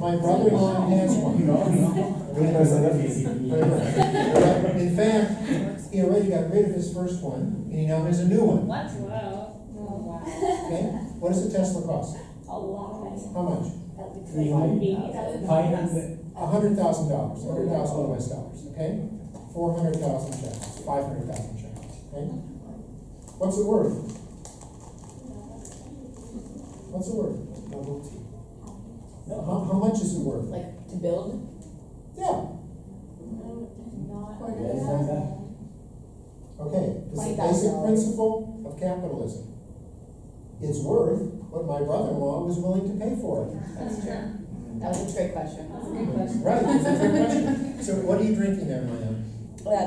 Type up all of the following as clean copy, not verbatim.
My brother-in-law has one. In fact, he already got rid of his first one, and he now has a new one. What? Wow. Oh, wow. Okay? What does a Tesla cost? A lot. How much? $500,000. $100,000. $100,000 US dollars. Okay? 400,000 shekels. 500,000 shekels. Okay? What's it worth? What's it worth? How much is it worth? Like to build? Yeah. Okay, this is a basic principle of capitalism. It's worth what my brother-in-law was willing to pay for it. That's true. That was a trick question. That's a good question. Right, it's a trick question. So what are you drinking there, Maya?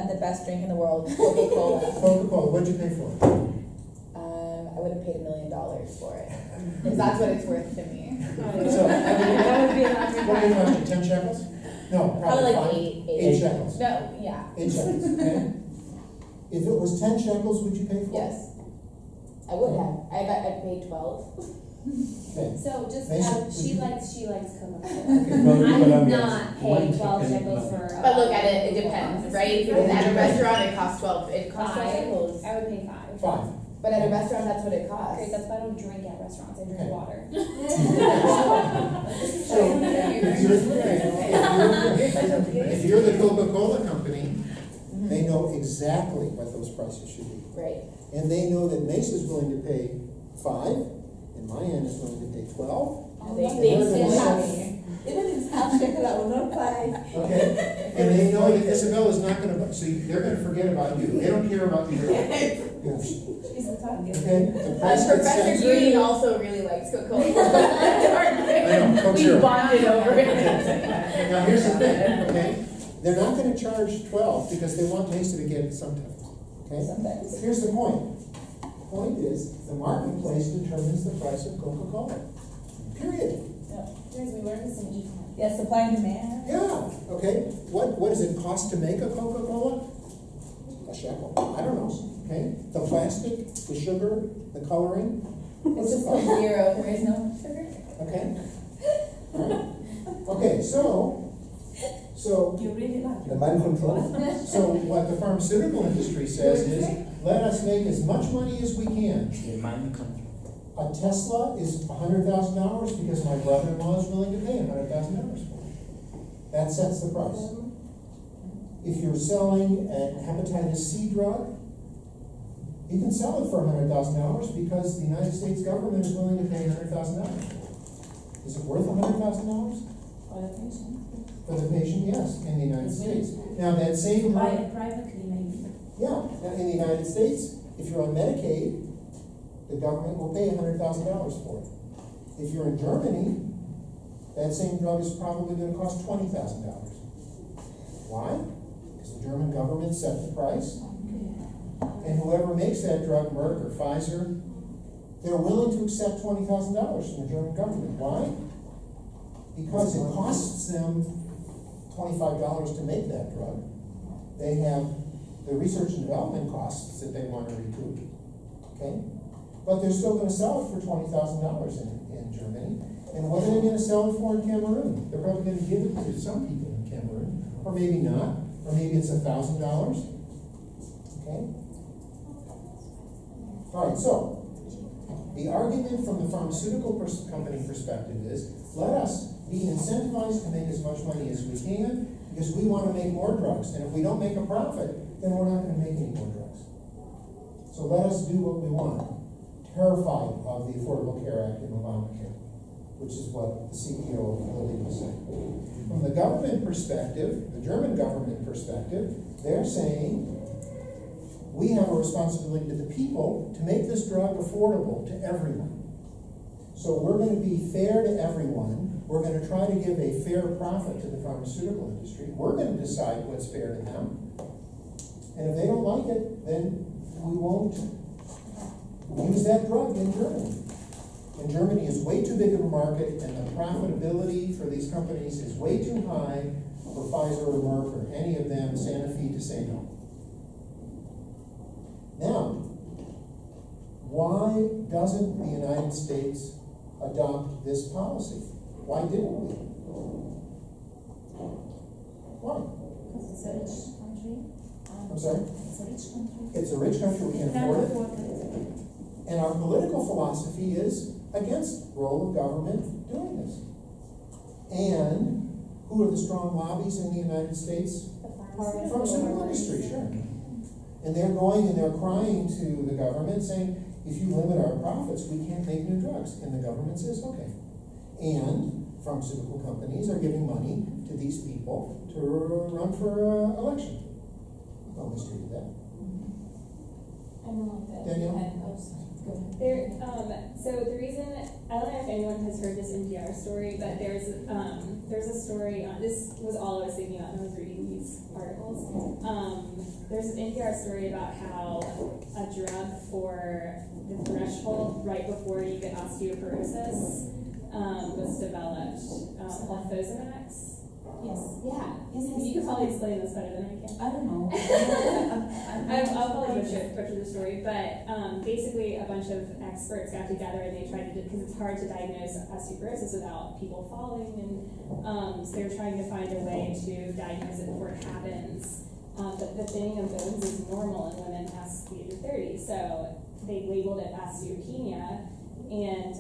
The best drink in the world, Coca-Cola. Coca-Cola, what'd you pay for it? I would have paid $1 million for it. Because that's what it's worth to me. So, That would be an average. what did you want, 10 shekels? No, Probably like five. 8 shekels. No, yeah. 8 shekels, okay? If it was 10 shekels, would you pay for it? Yes. I would have. I paid 12. Okay. So just Mason, she likes Coca-Cola. Okay. I would not pay 12 shekels for. But look at it, it depends, right? Because at a restaurant it costs 12. It costs 12 5. shekels. I would pay 5. 5. But at a restaurant that's what it costs. Okay, that's why I don't drink at restaurants. I drink Okay. water. So, if you're the Coca-Cola company, they know exactly what those prices should be. Right. And they know that Mesa's willing to pay 5, and Mayan is willing to pay 12. Even if it's half shekel, I will not buy. Okay? And they know that Isabel is not going to, so they're going to forget about you. They don't care about you. She's a target. Okay? The price gets Professor set. Green also really likes Coca-Cola. I know, Coke We Zero. bonded over it. Now, here's the thing, okay? They're not going to charge 12 because they want Mesa to get it sometimes. Okay? Sometimes. Here's the point. The point is, the marketplace determines the price of Coca-Cola. Period. Guys, we learned this in econ. Yeah, supply and demand. Yeah, okay. What does it cost to make a Coca-Cola? A shekel. I don't know. Okay? The plastic, the sugar, the coloring. It's just like 0. There is no sugar. Okay? All right. Okay, so You really like The mind control. So what the pharmaceutical industry says is, let us make as much money as we can. The mind control. A Tesla is $100,000 because my brother-in-law is willing to pay $100,000 for it. That sets the price. If you're selling a hepatitis C drug, you can sell it for $100,000 because the United States government is willing to pay $100,000. Is it worth $100,000? For the patient. For the patient, yes, in the United States. Now that same Buy drug, it privately, maybe. yeah, now in the United States, if you're on Medicaid, the government will pay $100,000 for it. If you're in Germany, that same drug is probably going to cost $20,000. Why? Because the German government set the price, and whoever makes that drug, Merck or Pfizer, they're willing to accept $20,000 from the German government. Why? Because it costs them $25 to make that drug. They have the research and development costs that they want to recoup. Okay? But they're still going to sell it for $20,000 in Germany. And what are they going to sell it for in Cameroon? They're probably going to give it to some people in Cameroon. Or maybe not. Or maybe it's $1,000. Okay? All right, so the argument from the pharmaceutical company perspective is, let us be incentivized to make as much money as we can because we want to make more drugs. And if we don't make a profit, then we're not going to make any more drugs. So let us do what we want. Terrified of the Affordable Care Act and Obamacare, which is what the CEO of Lilly was saying. From the government perspective, the German government perspective, they're saying we have a responsibility to the people to make this drug affordable to everyone. So we're going to be fair to everyone. We're going to try to give a fair profit to the pharmaceutical industry. We're going to decide what's fair to them. And if they don't like it, then we won't use that drug in Germany. And Germany is way too big of a market, and the profitability for these companies is way too high for Pfizer or Merck or any of them, Sanofi, to say no. Now, why doesn't the United States adopt this policy? Why didn't we? Why? Because it's a rich country. I'm sorry? It's a rich country. It's a rich country, we can afford it. And our political philosophy is against role of government doing this. And who are the strong lobbies in the United States? The Pharmaceutical industry, sure. And they're going and they're crying to the government saying, if you limit our profits, we can't make new drugs. And the government says, okay. And pharmaceutical companies are giving money to these people to run for election. Don't mistreat that. I don't know that. Danielle? Oh, sorry. Go ahead. There, so the reason, I don't know if anyone has heard this NPR story, but there's a story on, this was all I was thinking about when I was reading these articles. There's an NPR story about how a drug for the threshold right before you get osteoporosis was developed, called Fosamax. Yes. Yeah. Yes, You could probably explain this better than I can. I don't know. I'll probably butcher the story, but basically a bunch of experts got together and they tried to, because it's hard to diagnose osteoporosis without people falling, and so they were trying to find a way to diagnose it before it happens. But the thinning of bones is normal in women past the age of 30, so they labeled it osteopenia and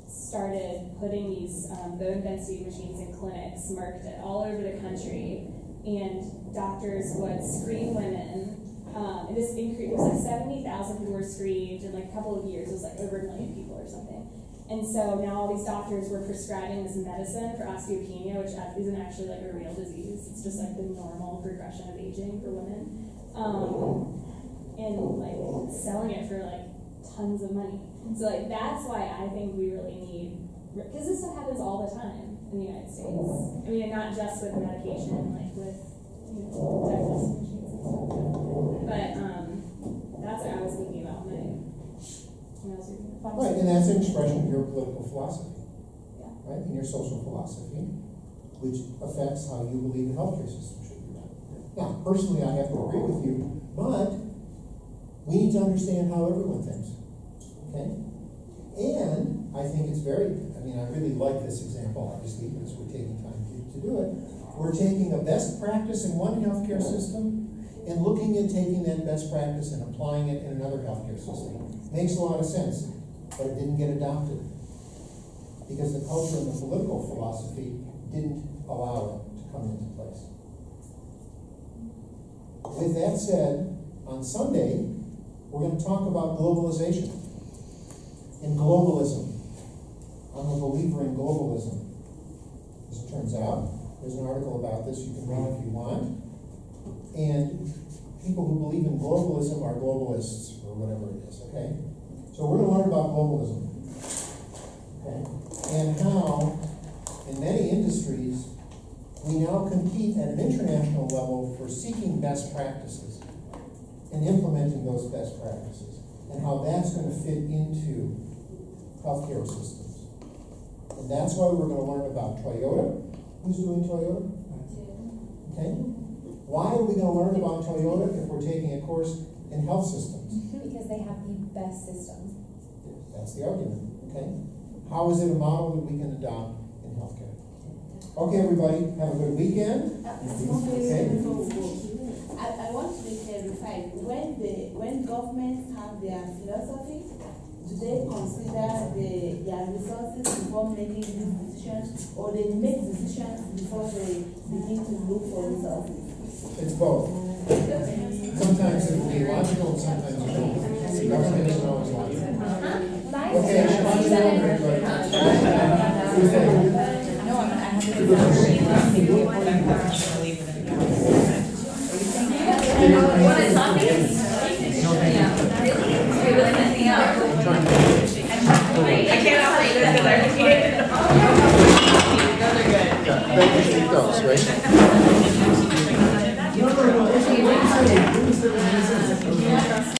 started putting these bone density machines in clinics, marketed all over the country, and doctors would screen women. And this increased, it was like 70,000 people were screened in like a couple of years. It was like over 1 million people or something. And so now all these doctors were prescribing this medicine for osteopenia, which isn't actually like a real disease. It's just like the normal progression of aging for women. And like selling it for like tons of money. So like that's why I think we really need, because this stuff happens all the time in the United States. I mean, not just with medication, like with diagnostic machines and stuff. But that's what I was thinking about when I was reading the Right, and that's an expression of your political philosophy, Yeah. right? And your social philosophy, which affects how you believe the healthcare system should be run. Now, personally, I have to agree with you, but we need to understand how everyone thinks. Okay? And I think it's very, I really like this example, obviously, because we're taking time to do it. We're taking a best practice in one healthcare system and looking at taking that best practice and applying it in another healthcare system. Makes a lot of sense, but it didn't get adopted because the culture and the political philosophy didn't allow it to come into place. With that said, on Sunday, we're going to talk about globalization and globalism. I'm a believer in globalism. As it turns out, there's an article about this you can read if you want. And people who believe in globalism are globalists, or whatever it is, okay? So we're going to learn about globalism, okay? And how, in many industries, we now compete at an international level for seeking best practices and implementing those best practices, and how that's going to fit into healthcare systems. And that's why we're going to learn about Toyota. Who's doing Toyota? Okay. Why are we going to learn about Toyota if we're taking a course in health systems? Because they have the best systems. That's the argument. Okay. How is it a model that we can adopt in healthcare? Okay, everybody, have a good weekend. Okay. I want to be clarified. When governments have their philosophy, do they consider their resources before making these decisions, or they make decisions before they begin to look for resources? It's both. Sometimes it will be logical, and sometimes it won't. Government isn't always logical. Okay, Shabbat shalom, everybody. No, I have to What is happening? Really messing up. I can't operate this because I Those are good. Right?